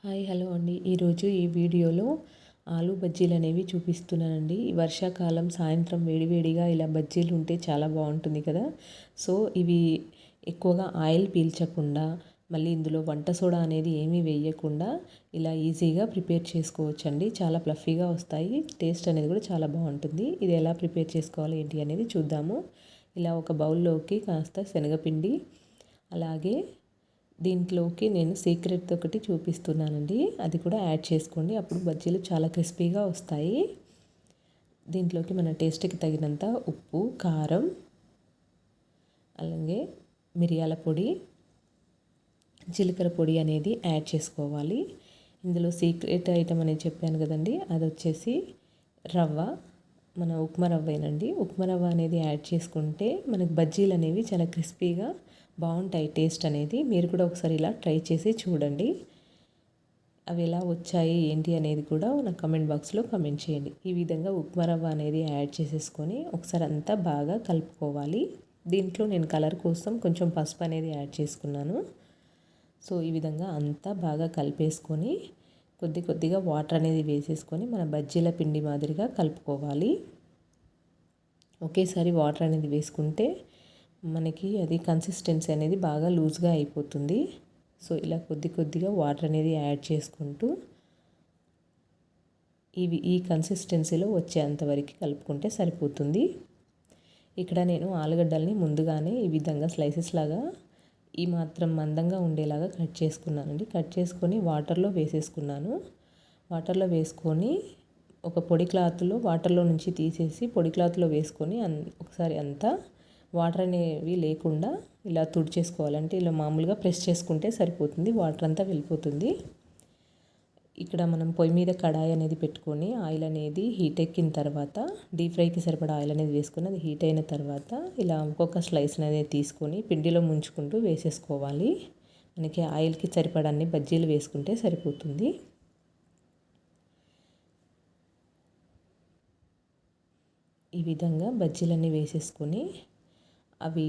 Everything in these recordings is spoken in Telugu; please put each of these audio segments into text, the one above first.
హాయ్ హలో అండి. ఈరోజు ఈ వీడియోలో ఆలు బజ్జీలు అనేవి చూపిస్తున్నానండి. ఈ వర్షాకాలం సాయంత్రం వేడివేడిగా ఇలా బజ్జీలు ఉంటే చాలా బాగుంటుంది కదా. సో ఇవి ఎక్కువగా ఆయిల్ పీల్చకుండా, మళ్ళీ ఇందులో వంట సోడా అనేది ఏమీ వేయకుండా ఇలా ఈజీగా ప్రిపేర్ చేసుకోవచ్చండి. చాలా ఫ్లఫీగా వస్తాయి, టేస్ట్ అనేది కూడా చాలా బాగుంటుంది. ఇది ఎలా ప్రిపేర్ చేసుకోవాలి ఏంటి అనేది చూద్దాము. ఇలా ఒక బౌల్లోకి కాస్త శనగపిండి, అలాగే దీంట్లోకి నేను సీక్రెట్ ఒకటి చూపిస్తున్నానండి, అది కూడా యాడ్ చేసుకోండి. అప్పుడు బజ్జీలు చాలా క్రిస్పీగా వస్తాయి. దీంట్లోకి మన టేస్ట్కి తగినంత ఉప్పు, కారం, అలాగే మిరియాల పొడి, జీలకర్ర పొడి అనేది యాడ్ చేసుకోవాలి. ఇందులో సీక్రెట్ ఐటమ్ అనేది చెప్పాను కదండి, అది వచ్చేసి రవ్వ, మన ఉప్మా రవ్వేనండి. ఉప్మా రవ్వ అనేది యాడ్ చేసుకుంటే మనకు బజ్జీలు అనేవి చాలా క్రిస్పీగా బాగుంటాయి. టేస్ట్ అనేది మీరు కూడా ఒకసారి ఇలా ట్రై చేసి చూడండి. అవి ఎలా వచ్చాయి ఏంటి అనేది కూడా నా కమెంట్ బాక్స్లో కమెంట్ చేయండి. ఈ విధంగా ఉప్మా రవ్వ అనేది యాడ్ చేసేసుకొని ఒకసారి అంతా బాగా కలుపుకోవాలి. దీంట్లో నేను కలర్ కోసం కొంచెం పసుపు అనేది యాడ్ చేసుకున్నాను. సో ఈ విధంగా అంతా బాగా కలిపేసుకొని కొద్ది కొద్దిగా వాటర్ అనేది వేసేసుకొని మన బజ్జీల పిండి మాదిరిగా కలుపుకోవాలి. ఒకేసారి వాటర్ అనేది వేసుకుంటే మనకి అది కన్సిస్టెన్సీ అనేది బాగా లూజ్గా అయిపోతుంది. సో ఇలా కొద్ది కొద్దిగా వాటర్ అనేది యాడ్ చేసుకుంటూ ఈ కన్సిస్టెన్సీలో వచ్చేంతవరకు కలుపుకుంటే సరిపోతుంది. ఇక్కడ నేను ఆలుగడ్డల్ని ముందుగానే ఈ విధంగా స్లైసెస్ లాగా ఈ మాత్రం మందంగా ఉండేలాగా కట్ చేసుకున్నానండి. కట్ చేసుకొని వాటర్లో వేసేసుకున్నాను. వాటర్లో వేసుకొని ఒక పొడి క్లాత్లో వాటర్లో నుంచి తీసేసి పొడి క్లాత్లో వేసుకొని ఒకసారి అంతా వాటర్ అనేవి లేకుండా ఇలా తుడిచేసుకోవాలంటే ఇలా మామూలుగా ప్రెస్ చేసుకుంటే సరిపోతుంది, వాటర్ అంతా వెళ్ళిపోతుంది. ఇక్కడ మనం పొయ్యి మీద కడాయి అనేది పెట్టుకొని ఆయిల్ అనేది హీట్ ఎక్కిన తర్వాత డీప్ ఫ్రైకి సరిపడా ఆయిల్ అనేది వేసుకొని అది హీట్ అయిన తర్వాత ఇలా ఒక్కొక్క స్లైస్ అనేది తీసుకొని పిండిలో ముంచుకుంటూ వేసేసుకోవాలి. మనకి ఆయిల్కి సరిపడాన్ని బజ్జీలు వేసుకుంటే సరిపోతుంది. ఈ విధంగా బజ్జీలన్నీ వేసేసుకొని అవి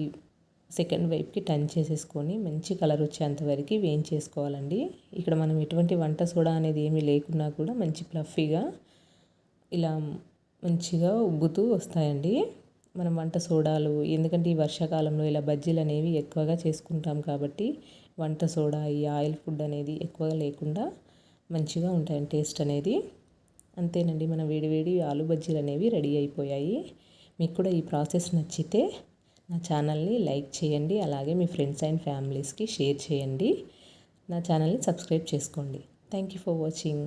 సెకండ్ వైపుకి టర్న్ చేసేసుకొని మంచి కలర్ వచ్చేంతవరకు వేయించేసుకోవాలండి. ఇక్కడ మనం ఎటువంటి వంట సోడా అనేది ఏమీ లేకున్నా కూడా మంచి ఫ్లఫీగా ఇలా మంచిగా ఉబ్బుతూ వస్తాయండి. మనం వంట సోడాలు ఎందుకంటే ఈ వర్షాకాలంలో ఇలా బజ్జీలు అనేవి ఎక్కువగా చేసుకుంటాం కాబట్టి వంట సోడా, ఈ ఆయిల్ ఫుడ్ అనేది ఎక్కువగా లేకుండా మంచిగా ఉంటాయండి టేస్ట్ అనేది. అంతేనండి, మన వేడివేడి ఆలు బజ్జీలు అనేవి రెడీ అయిపోయాయి. మీకు కూడా ఈ ప్రాసెస్ నచ్చితే నా ఛానల్ని లైక్ చేయండి, అలాగే మీ ఫ్రెండ్స్ అండ్ ఫ్యామిలీస్కి షేర్ చేయండి. నా ఛానల్ని సబ్స్క్రైబ్ చేసుకోండి. Thank you for watching.